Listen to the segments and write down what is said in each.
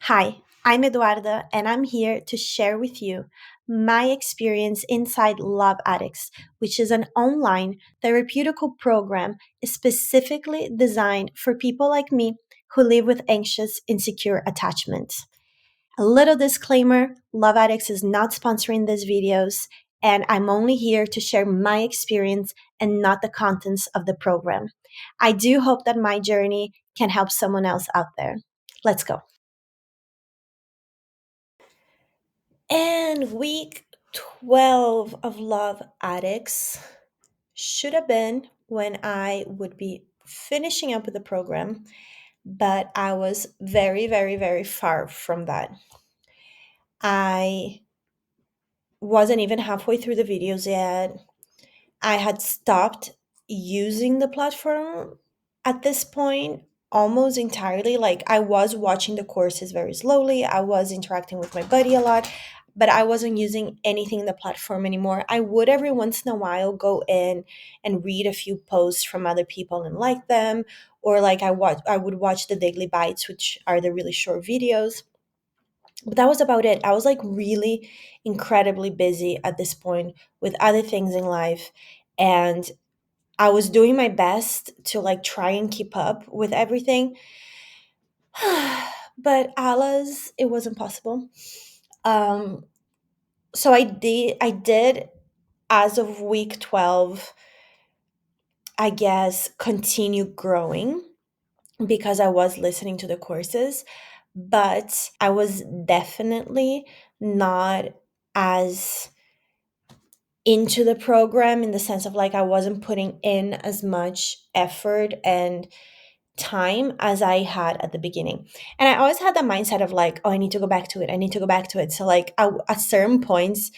Hi, I'm Eduarda, and I'm here to share with you my experience inside Love Addicts, which is an online therapeutical program specifically designed for people like me who live with anxious, insecure attachment. A little disclaimer: Love Addicts is not sponsoring these videos, and I'm only here to share my experience and not the contents of the program. I do hope that my journey can help someone else out there. Let's go. And week 12 of Love Addicts should have been when I would be finishing up with the program, but I was very, very, very far from that. I wasn't even halfway through the videos yet. I had stopped using the platform at this point almost entirely. Like, I was watching the courses very slowly, I was interacting with my buddy a lot, but I wasn't using anything in the platform anymore. I would every once in a while go in and read a few posts from other people and like them, or like I would watch the daily bites, which are the really short videos. But that was about it. I was like really incredibly busy at this point with other things in life. And I was doing my best to like try and keep up with everything. But alas, it wasn't possible. Um, so I did as of week 12, I guess, continue growing because I was listening to the courses, but I was definitely not as into the program in the sense of like I wasn't putting in as much effort and time as I had at the beginning. And I always had the mindset of like, oh, I need to go back to it. I need to go back to it. So like at certain points,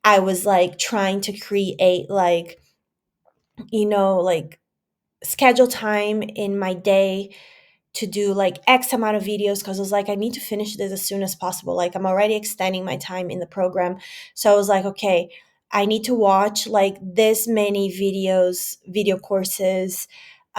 I was like trying to create like, like schedule time in my day to do like X amount of videos because I was like, I need to finish this as soon as possible. Like, I'm already extending my time in the program. So I was like, okay, I need to watch like this many video courses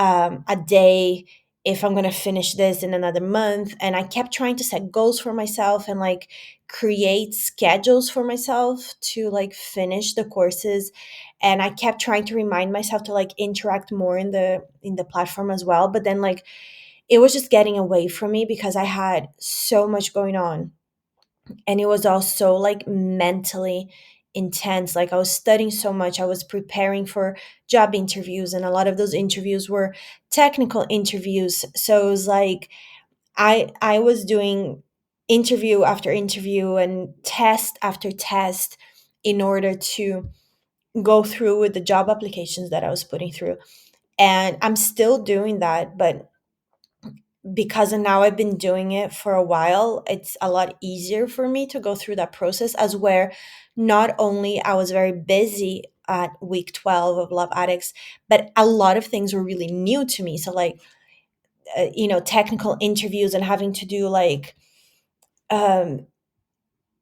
a day if I'm going to finish this in another month. And I kept trying to set goals for myself and like create schedules for myself to like finish the courses. And I kept trying to remind myself to like interact more in the platform as well. But then like it was just getting away from me because I had so much going on. And it was also like mentally intense. Like, I was studying so much. I was preparing for job interviews, and a lot of those interviews were technical interviews. So it was like I was doing interview after interview and test after test in order to go through with the job applications that I was putting through. And I'm still doing that, but because now I've been doing it for a while, it's a lot easier for me to go through that process, as where not only I was very busy at week 12 of Love Addicts, but a lot of things were really new to me. So like, technical interviews and having to do um,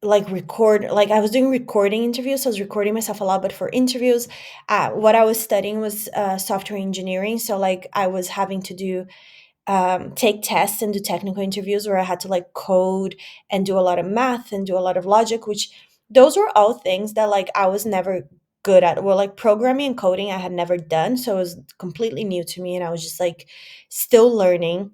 like I was doing recording interviews. So I was recording myself a lot, but for interviews, what I was studying was software engineering. So like I was having to do take tests and do technical interviews where I had to like code and do a lot of math and do a lot of logic, which those were all things that like I was never good at. Well, like programming and coding, I had never done. So it was completely new to me. And I was just like still learning,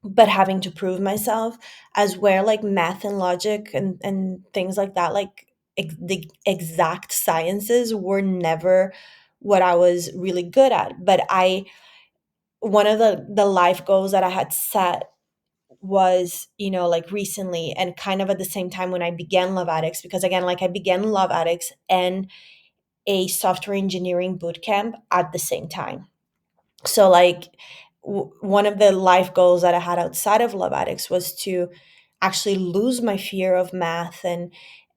but having to prove myself, as where like math and logic and things like that, like the exact sciences were never what I was really good at. But one of the life goals that I had set was, like recently and kind of at the same time when I began Love Addicts, because again, like I began Love Addicts and a software engineering boot camp at the same time. So like one of the life goals that I had outside of Love Addicts was to actually lose my fear of math and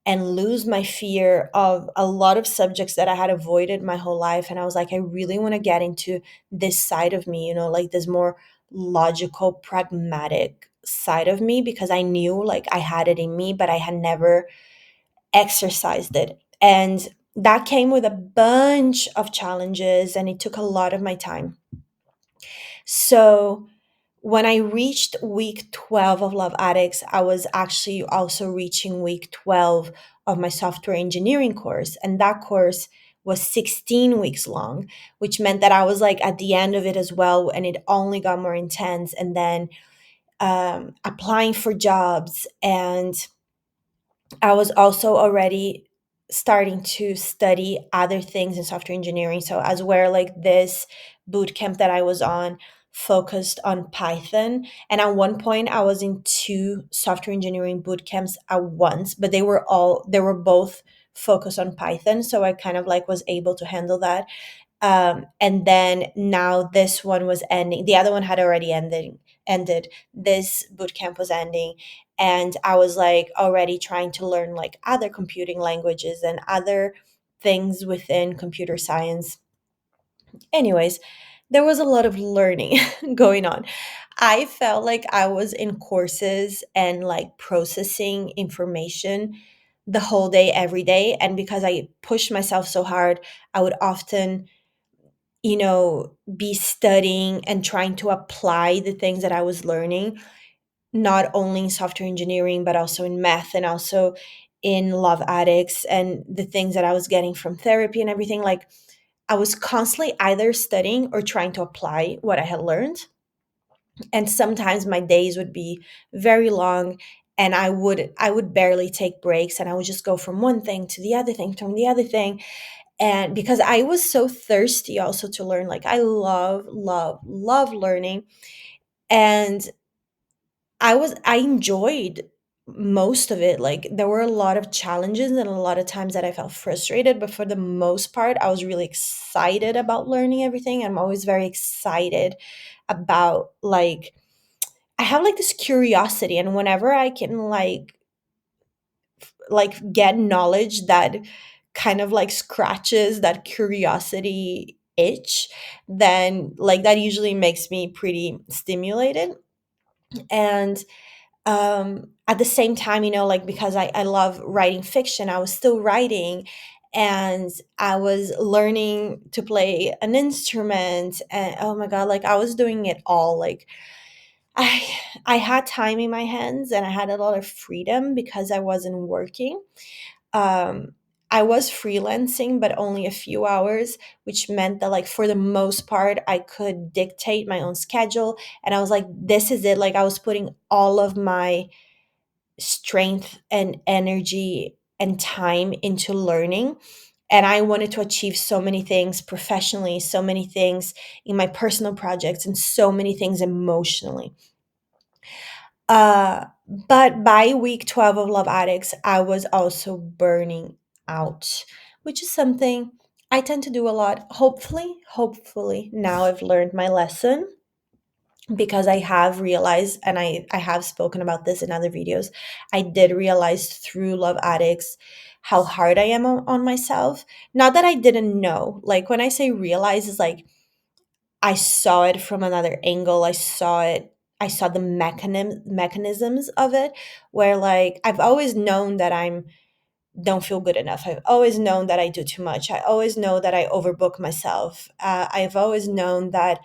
lose my fear of a lot of subjects that I had avoided my whole life. And I was like, I really want to get into this side of me, like this more logical, pragmatic side of me, because I knew like I had it in me, but I had never exercised it. And that came with a bunch of challenges and it took a lot of my time. So When I reached week 12 of Love Addicts, I was actually also reaching week 12 of my software engineering course. And that course was 16 weeks long, which meant that I was like at the end of it as well. And it only got more intense. And then applying for jobs. And I was also already starting to study other things in software engineering. So as where like this boot camp that I was on focused on Python. And at one point I was in two software engineering boot camps at once, but they were both focused on Python. So I kind of like was able to handle that. And then now this one was ending. The other one had already ended. This boot camp was ending, and I was like already trying to learn like other computing languages and other things within computer science. Anyways, there was a lot of learning going on. I felt like I was in courses and like processing information the whole day, every day. And because I pushed myself so hard, I would often, be studying and trying to apply the things that I was learning, not only in software engineering, but also in math and also in Love Addicts and the things that I was getting from therapy and everything. Like I was constantly either studying or trying to apply what I had learned. And sometimes my days would be very long and I would barely take breaks and I would just go from one thing to the other thing, from the other thing. And because I was so thirsty also to learn, like I love learning. And I enjoyed most of it. Like there were a lot of challenges and a lot of times that I felt frustrated, but for the most part I was really excited about learning everything. I'm always very excited about like I have like this curiosity, and whenever I can get knowledge that kind of like scratches that curiosity itch, then like that usually makes me pretty stimulated. And at the same time, like because I love writing fiction, I was still writing, and I was learning to play an instrument, and oh my god, like I was doing it all. Like I I had time in my hands and I had a lot of freedom because I wasn't working. um I was freelancing but only a few hours, which meant that like for the most part I could dictate my own schedule. And I was like, this is it. Like I was putting all of my strength and energy and time into learning, and I wanted to achieve so many things professionally, so many things in my personal projects, and so many things emotionally. But by week 12 of Love Addicts, I was also burning out, which is something I tend to do a lot. Hopefully, now I've learned my lesson, because I have realized, and I have spoken about this in other videos, I did realize through Love Addicts how hard I am on myself. Not that I didn't know. Like when I say realize, is like I saw it from another angle. I saw the mechanisms of it, where like I've always known that I'm don't feel good enough. I've always known that I do too much. I always know that I overbook myself. I've always known that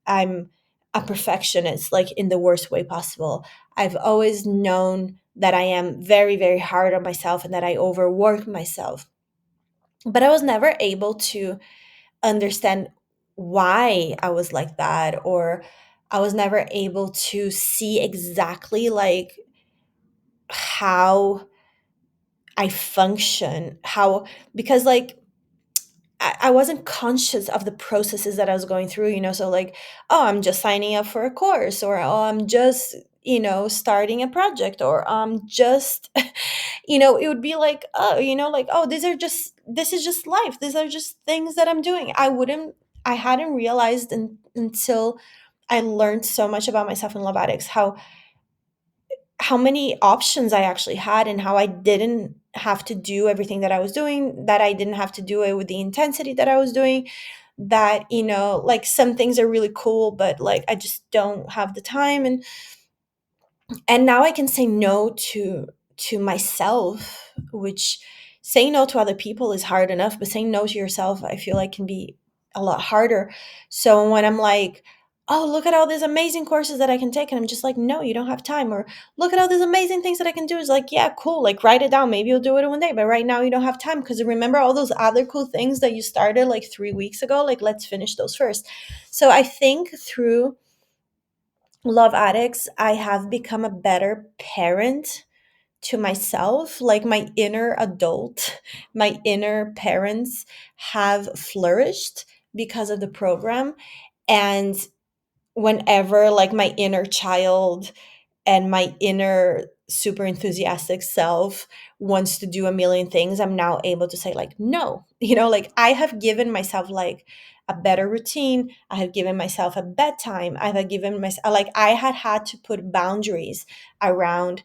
I'm a perfectionist, like in the worst way possible. I've always known that I am very, very hard on myself and that I overwork myself. But I was never able to understand why I was like that, or I was never able to see exactly like how I function, how, because like I wasn't conscious of the processes that I was going through, so like, oh, I'm just signing up for a course, or oh, I'm just, starting a project, or I'm just, it would be like, oh, like, oh, this is just life. These are just things that I'm doing. I hadn't realized until I learned so much about myself in Love Addicts, how many options I actually had, and how I didn't have to do everything that I was doing, that I didn't have to do it with the intensity that I was doing, that, like some things are really cool, but like I just don't have the time. And now I can say no to myself, which saying no to other people is hard enough, but saying no to yourself, I feel like can be a lot harder. So when I'm like, oh, look at all these amazing courses that I can take. And I'm just like, no, you don't have time. Or look at all these amazing things that I can do. It's like, yeah, cool. Like, write it down. Maybe you'll do it one day. But right now, you don't have time. Because remember all those other cool things that you started like 3 weeks ago? Like, let's finish those first. So I think through Love Addicts, I have become a better parent to myself. Like, my inner adult, my inner parents have flourished because of the program. And whenever like my inner child and my inner super enthusiastic self wants to do a million things, I'm now able to say like no. Like, I have given myself like a better routine. I have given myself a bedtime. I have given myself, like, I had to put boundaries around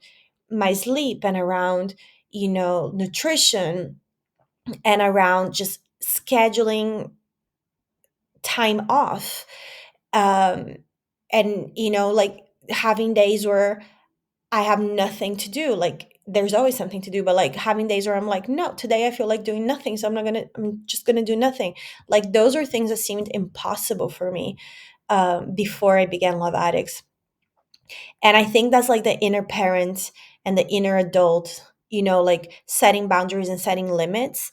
my sleep and around nutrition, and around just scheduling time off. um and like having days where I have nothing to do. Like, there's always something to do, but like having days where I'm like, no, today I feel like doing nothing, so I'm just gonna do nothing. Like, those are things that seemed impossible for me before I began Love Addicts. And I think that's like the inner parent and the inner adult, like setting boundaries and setting limits.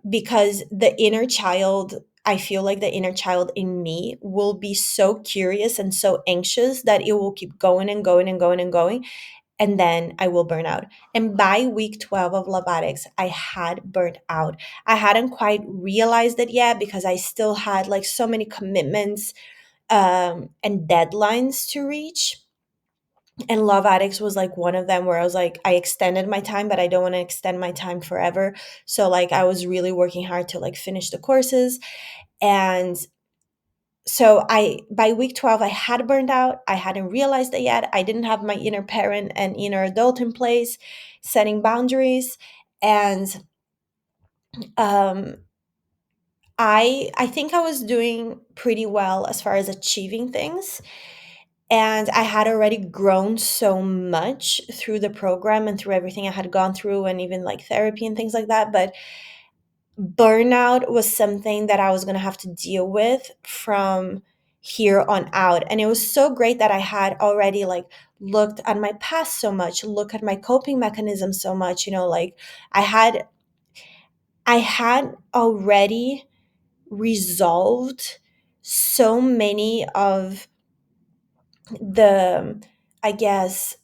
Because the inner child, I feel like the inner child in me will be so curious and so anxious that it will keep going and going and going and going, and then I will burn out. And by week 12 of Love Addicts, I had burnt out. I hadn't quite realized it yet because I still had like so many commitments and deadlines to reach. And Love Addicts was like one of them, where I was like, I extended my time, but I don't want to extend my time forever. So like I was really working hard to like finish the courses. And so I by week 12 I had burned out. I hadn't realized it yet. I didn't have my inner parent and inner adult in place, setting boundaries. And um I think I was doing pretty well as far as achieving things. And I had already grown so much through the program and through everything I had gone through, and even like therapy and things like that. But burnout was something that I was going to have to deal with from here on out. And it was so great that I had already like looked at my past so much, look at my coping mechanisms so much, like I had I had already resolved so many of the, I guess,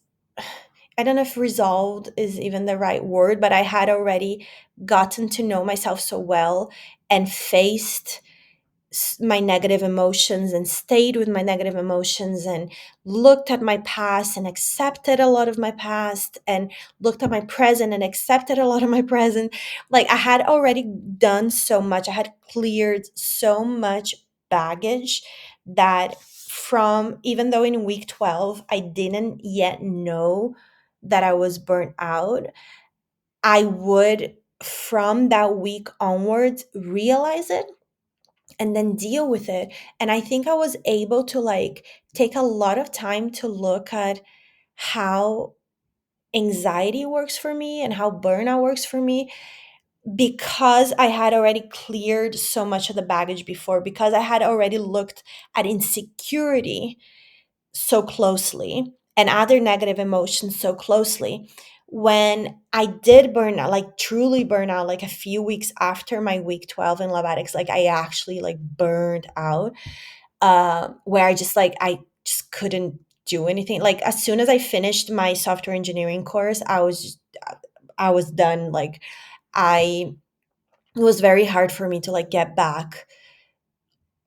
I don't know if resolved is even the right word, but I had already gotten to know myself so well and faced my negative emotions and stayed with my negative emotions and looked at my past and accepted a lot of my past and looked at my present and accepted a lot of my present. Like, I had already done so much. I had cleared so much baggage that, from even though in week 12 I didn't yet know that I was burnt out, I would, from that week onwards, realize it and then deal with it. And I think I was able to like take a lot of time to look at how anxiety works for me and how burnout works for me, because I had already cleared so much of the baggage before, because I had already looked at insecurity so closely and other negative emotions so closely. When I did burn out, like truly burn out, like a few weeks after my week 12 in Love Addicts, like I actually like burned out, where I just couldn't do anything. Like, as soon as I finished my software engineering course, I was done. Like, I it was very hard for me to like get back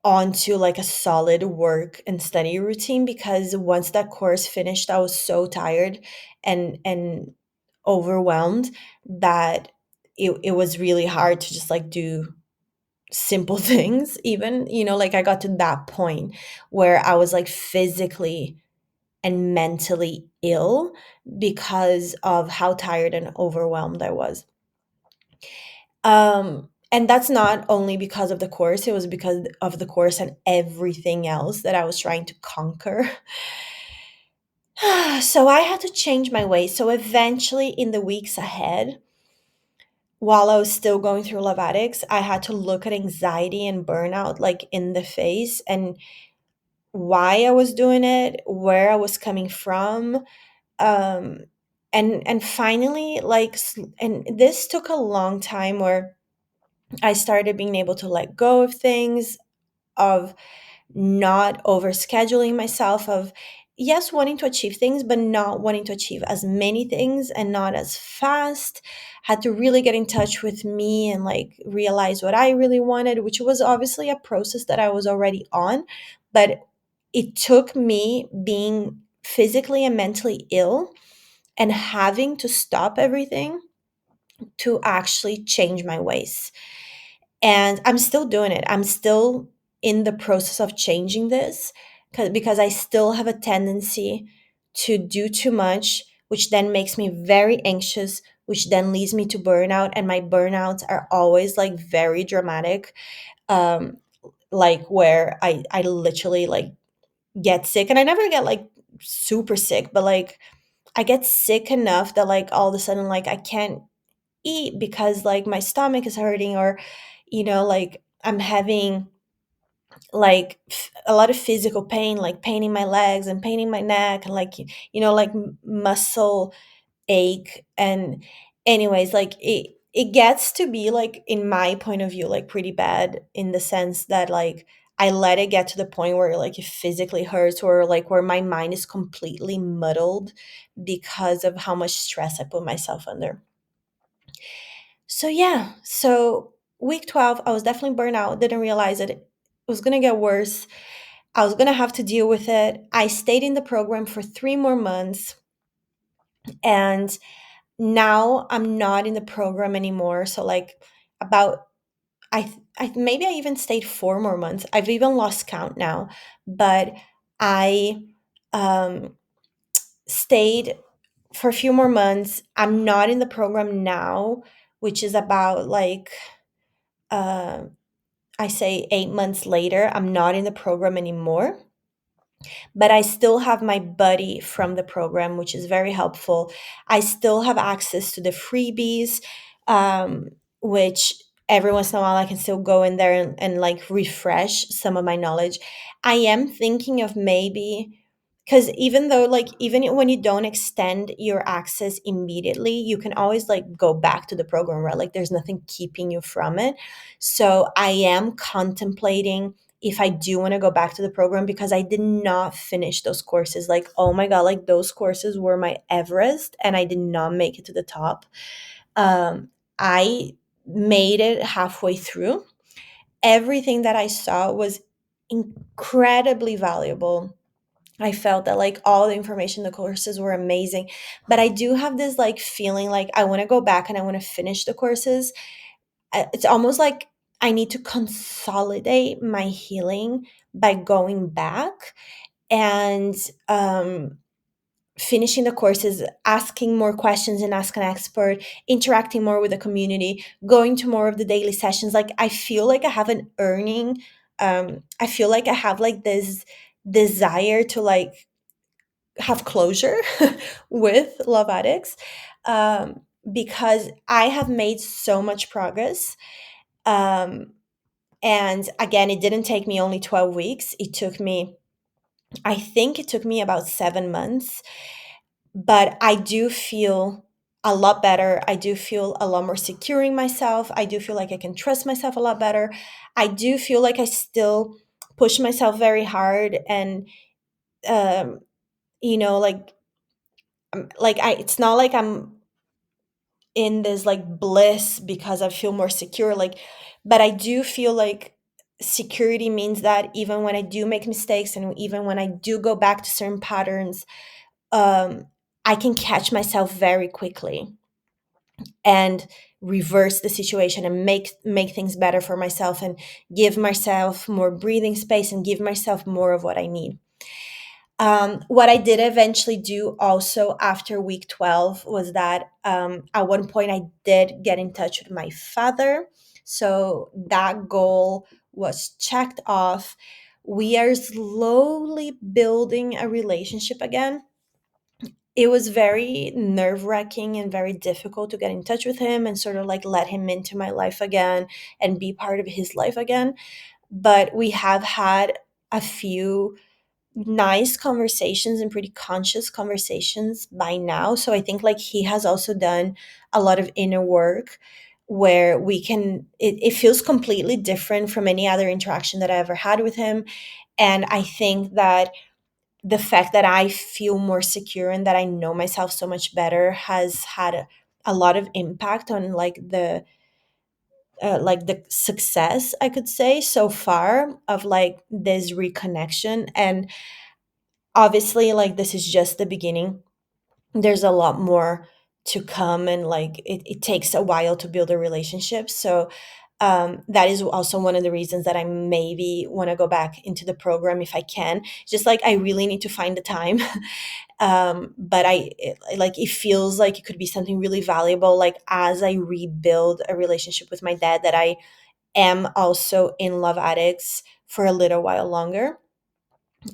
onto like a solid work and study routine, because once that course finished, I was so tired and overwhelmed that it was really hard to just like do simple things. Even, like, I got to that point where I was like physically and mentally ill because of how tired and overwhelmed I was. And that's not only because of the course, it was because of the course and everything else that I was trying to conquer. So I had to change my ways. So eventually, in the weeks ahead, while I was still going through Love Addicts, I had to look at anxiety and burnout like in the face and why I was doing it, where I was coming from. Um, and finally, and this took a long time where I started being able to let go of things, of not over scheduling myself, of yes, wanting to achieve things, but not wanting to achieve as many things and not as fast. Had to really get in touch with me and like realize what I really wanted, which was obviously a process that I was already on. But it took me being physically and mentally ill and having to stop everything to actually change my ways. And I'm still doing it. I'm still in the process of changing this because I still have a tendency to do too much, which then makes me very anxious, which then leads me to burnout. And my burnouts are always like very dramatic, um, like where I literally like get sick. And I never get like super sick, but like I get sick enough that like all of a sudden like I can't eat because like my stomach is hurting, or like I'm having like a lot of physical pain, like pain in my legs and pain in my neck, and like like muscle ache. And anyways, like it gets to be like, in my point of view, like pretty bad, in the sense that like I let it get to the point where like it physically hurts, or like where my mind is completely muddled because of how much stress I put myself under. So yeah, so week 12, I was definitely burnt out, didn't realize it was going to get worse. I was going to have to deal with it. I stayed in the program for 3 more months, and now I'm not in the program anymore. So like about I maybe I even stayed 4 more months. I've even lost count now, but I um stayed for a few more months. I'm not in the program now, which is about like uh, I say 8 months later. I'm not in the program anymore, but I still have my buddy from the program, which is very helpful. I still have access to the freebies, which every once in a while I can still go in there and like refresh some of my knowledge. I am thinking of maybe, because even though like even when you don't extend your access immediately, you can always like go back to the program, right? Like there's nothing keeping you from it. So I am contemplating if I do want to go back to the program, because I did not finish those courses. Like, oh my God, like those courses were my Everest and I did not make it to the top. I made it halfway through. Everything that I saw was incredibly valuable. I felt that like all the information, the courses were amazing. But I do have this like feeling like I want to go back and I want to finish the courses. It's almost like I need to consolidate my healing by going back and finishing the courses, asking more questions and ask an expert, interacting more with the community, going to more of the daily sessions. Like I feel like I have an earning. I feel like I have like this desire to like have closure with Love Addicts, because I have made so much progress. Um, and again, it didn't take me only 12 weeks. I think it took me about 7 months, but I do feel a lot better. I do feel a lot more secure in myself. I do feel like I can trust myself a lot better. I do feel like I still push myself very hard, and, um, like, it's not like I'm in this like bliss because I feel more secure, like, but I do feel like security means that even when I do make mistakes and even when I do go back to certain patterns, um I can catch myself very quickly and reverse the situation and make things better for myself, and give myself more breathing space and give myself more of what I need. What I did eventually do also after week 12 was that, at one point I did get in touch with my father. So that goal was checked off. We are slowly building a relationship again. It was very nerve wracking and very difficult to get in touch with him and sort of like let him into my life again and be part of his life again. But we have had a few. nice conversations and pretty conscious conversations by now. So I think like he has also done a lot of inner work where we can it feels completely different from any other interaction that I ever had with him. And I think that the fact that I feel more secure and that I know myself so much better has had a lot of impact on like the success, I could say, so far of like this reconnection. And obviously like this is just the beginning. There's a lot more to come, and like it takes a while to build a relationship. So that is also one of the reasons that I maybe want to go back into the program if I can. Just like I really need to find the time. But like it feels like it could be something really valuable, like as I rebuild a relationship with my dad, that I am also in Love Addicts for a little while longer.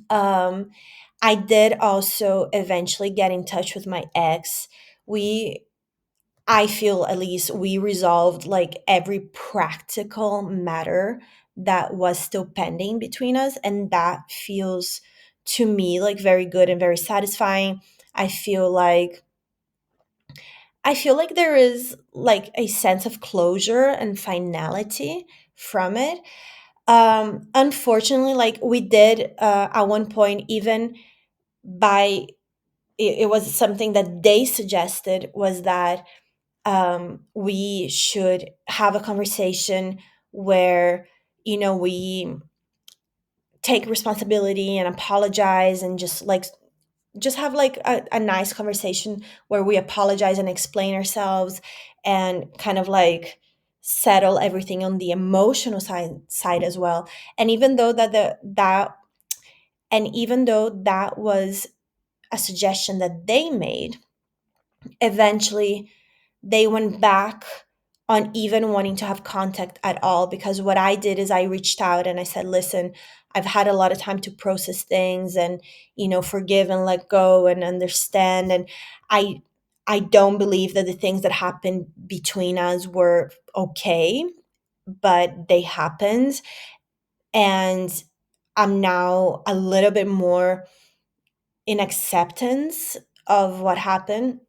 um I did also eventually get in touch with my ex. We I feel at least we resolved like every practical matter that was still pending between us, and that feels to me like very good and very satisfying. I feel like I feel like there is like a sense of closure and finality from it. Unfortunately, like we did at one point, even by it was something that they suggested, was that we should have a conversation where we take responsibility and apologize, and just have like a nice conversation where we apologize and explain ourselves, and kind of like settle everything on the emotional side as well. And even though that was a suggestion that they made, eventually they went back on even wanting to have contact at all. Because what I did is I reached out and I said, listen, I've had a lot of time to process things, and forgive and let go and understand. And i I don't believe that the things that happened between us were okay, but they happened. And I'm now a little bit more in acceptance of what happened.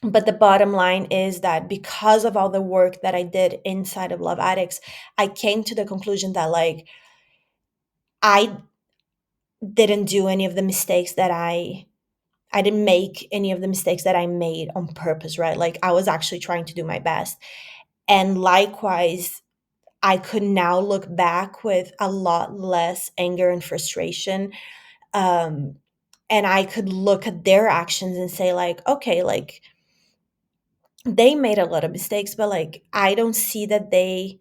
But the bottom line is that because of all the work that I did inside of Love Addicts, I came to the conclusion that like I didn't do any of the mistakes that I didn't make any of the mistakes that I made on purpose, right? Like I was actually trying to do my best. And likewise, I could now look back with a lot less anger and frustration. Um, and I could look at their actions and say, like, okay, like they made a lot of mistakes, but like I don't see that they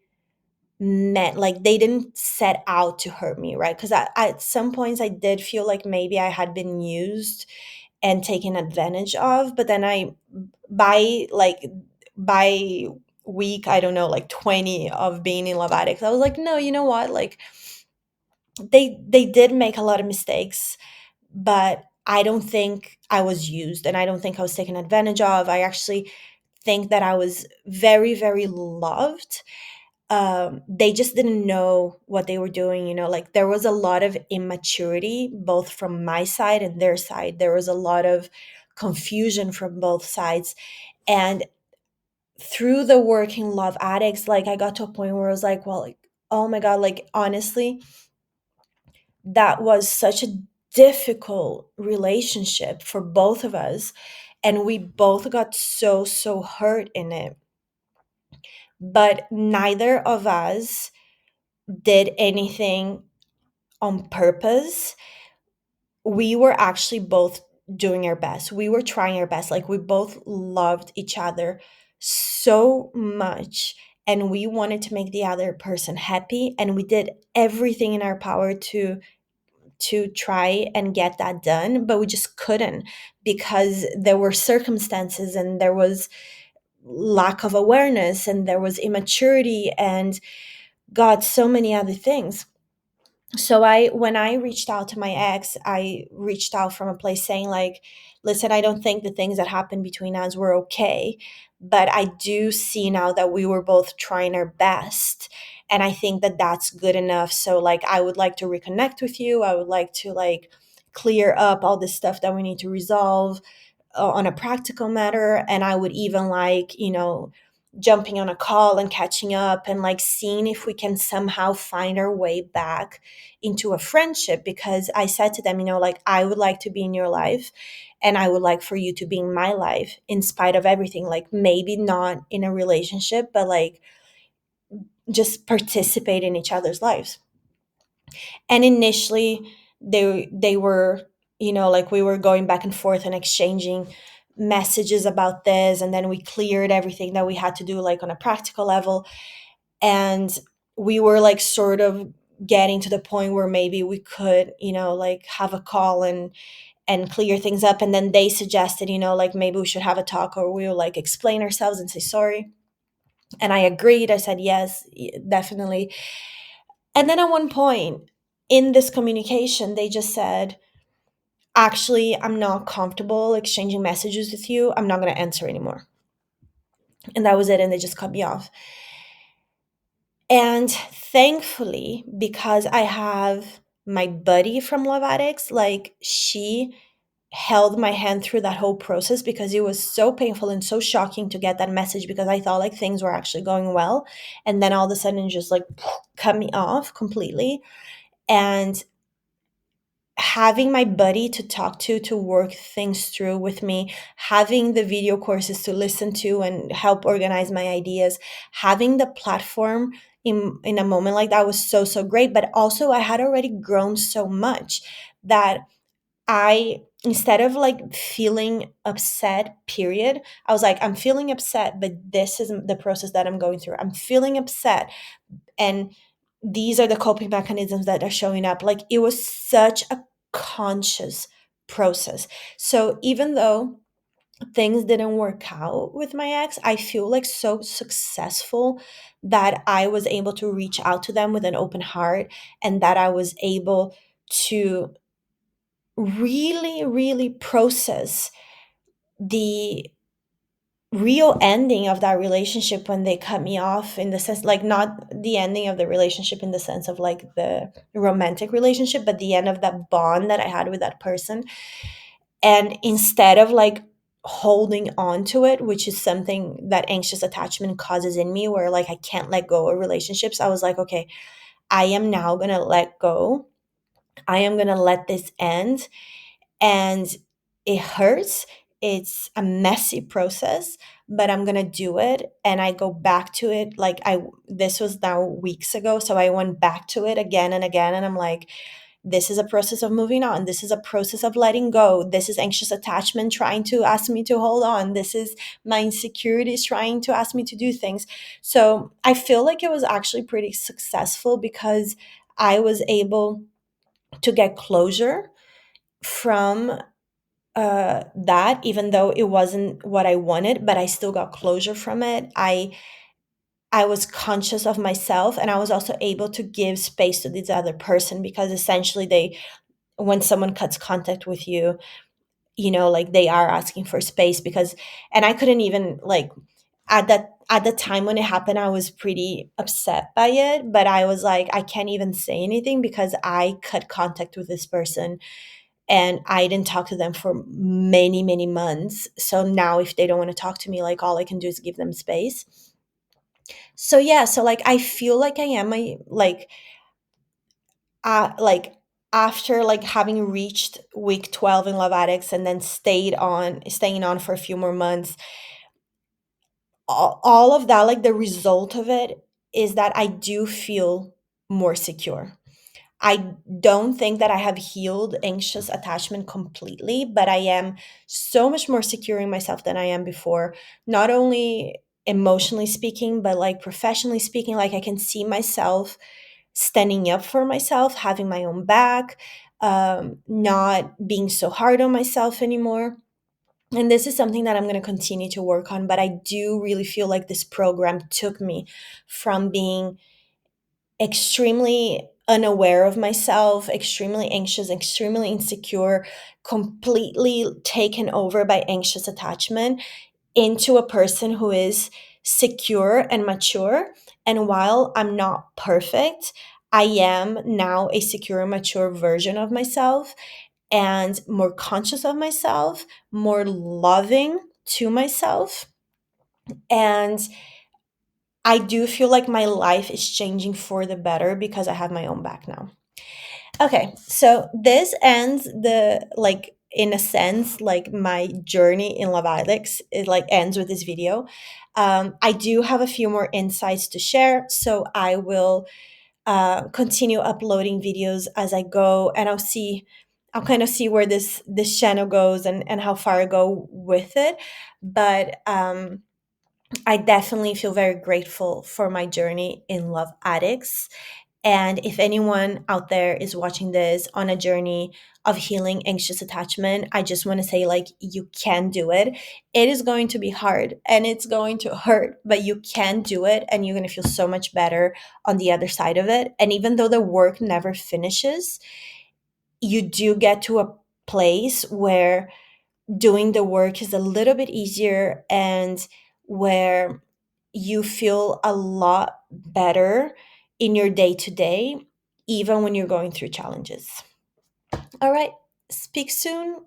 meant like they didn't set out to hurt me, right? Because at some points I did feel like maybe I had been used and taken advantage of. But then by like by week, I don't know, like 20 of being in Love Addicts, I was like, no, you know what, like they did make a lot of mistakes, but I don't think I was used, and I don't think I was taken advantage of. I actually think that I was very, very loved. They just didn't know what they were doing. Like there was a lot of immaturity both from my side and their side. There was a lot of confusion from both sides. And through the working Love Addicts, like I got to a point where I was like, well, like, oh my God, like honestly, that was such a difficult relationship for both of us. And we both got so hurt in it. But neither of us did anything on purpose. We were actually both doing our best. We were trying our best. Like we both loved each other so much, and we wanted to make the other person happy, and we did everything in our power to try and get that done, but we just couldn't, because there were circumstances, and there was lack of awareness, and there was immaturity, and God, so many other things. So when I reached out to my ex, I reached out from a place saying like, listen, I don't think the things that happened between us were okay, but I do see now that we were both trying our best, and I think that that's good enough. So like I would like to reconnect with you. I would like to like clear up all the stuff that we need to resolve on a practical matter. And I would even like, jumping on a call and catching up and like seeing if we can somehow find our way back into a friendship. Because I said to them, like, I would like to be in your life and I would like for you to be in my life in spite of everything. Like, maybe not in a relationship, but like just participate in each other's lives. And initially they were, like, we were going back and forth and exchanging messages about this, and then we cleared everything that we had to do, like on a practical level. And we were like sort of getting to the point where maybe we could, like have a call and clear things up. And then they suggested, like, maybe we should have a talk, or we'll like explain ourselves and say sorry. And I agreed. I said yes, definitely. And then at one point in this communication, they just said, actually, I'm not comfortable exchanging messages with you. I'm not going to answer anymore. And that was it. And they just cut me off. And thankfully, because I have my buddy from Love Addicts, like, she held my hand through that whole process, because it was so painful and so shocking to get that message, because I thought like things were actually going well. And then all of a sudden, just like cut me off completely. And having my buddy to talk to work things through with me, having the video courses to listen to and help organize my ideas, having the platform in a moment like that was so, so great. But also I had already grown so much that I, instead of like feeling upset, period, I was like, I'm feeling upset, but this is the process that I'm going through. I'm feeling upset, and these are the coping mechanisms that are showing up. Like, it was such a conscious process. So even though things didn't work out with my ex, I feel like so successful that I was able to reach out to them with an open heart, and that I was able to really, really process the real ending of that relationship when they cut me off, in the sense, like, not the ending of the relationship in the sense of like the romantic relationship, but the end of that bond that I had with that person. And instead of like holding on to it, which is something that anxious attachment causes in me, where like I can't let go of relationships, I was like, okay, I am now gonna let go. I am gonna let this end. And it hurts. It's a messy process, but I'm going to do it. And I go back to it. Like, this was now weeks ago. So I went back to it again and again. And I'm like, this is a process of moving on. This is a process of letting go. This is anxious attachment trying to ask me to hold on. This is my insecurities trying to ask me to do things. So I feel like it was actually pretty successful, because I was able to get closure from that, even though it wasn't what I wanted, but I still got closure from it. I was conscious of myself, and I was also able to give space to this other person, because essentially they, when someone cuts contact with you, like, they are asking for space. Because, and I couldn't even like, at the time when it happened, I was pretty upset by it, but I was like, I can't even say anything, because I cut contact with this person and I didn't talk to them for many, many months. So now if they don't want to talk to me, like, all I can do is give them space. So yeah, so like I feel like I am a like after like having reached week 12 in Love Addicts, and then staying on for a few more months, all of that, like, the result of it is that I do feel more secure. I don't think that I have healed anxious attachment completely, but I am so much more secure in myself than I am before. Not only emotionally speaking, but like professionally speaking, like, I can see myself standing up for myself, having my own back, not being so hard on myself anymore. And this is something that I'm going to continue to work on, but I do really feel like this program took me from being extremely unaware of myself, extremely anxious, extremely insecure, completely taken over by anxious attachment, into a person who is secure and mature. And while I'm not perfect, I am now a secure and mature version of myself. and more conscious of myself, more loving to myself. And I do feel like my life is changing for the better because I have my own back now. Okay, so this ends the, like, in a sense, like my journey in Love Addicts. It like ends with this video. I do have a few more insights to share, so I will continue uploading videos as I go, and I'll kind of see where this channel goes, and how far I go with it. But I definitely feel very grateful for my journey in Love Addicts. And if anyone out there is watching this on a journey of healing anxious attachment, I just want to say, like, you can do it. It is going to be hard and it's going to hurt, but you can do it, and you're going to feel so much better on the other side of it. And even though the work never finishes, you do get to a place where doing the work is a little bit easier, and where you feel a lot better in your day to day, even when you're going through challenges. All right, speak soon.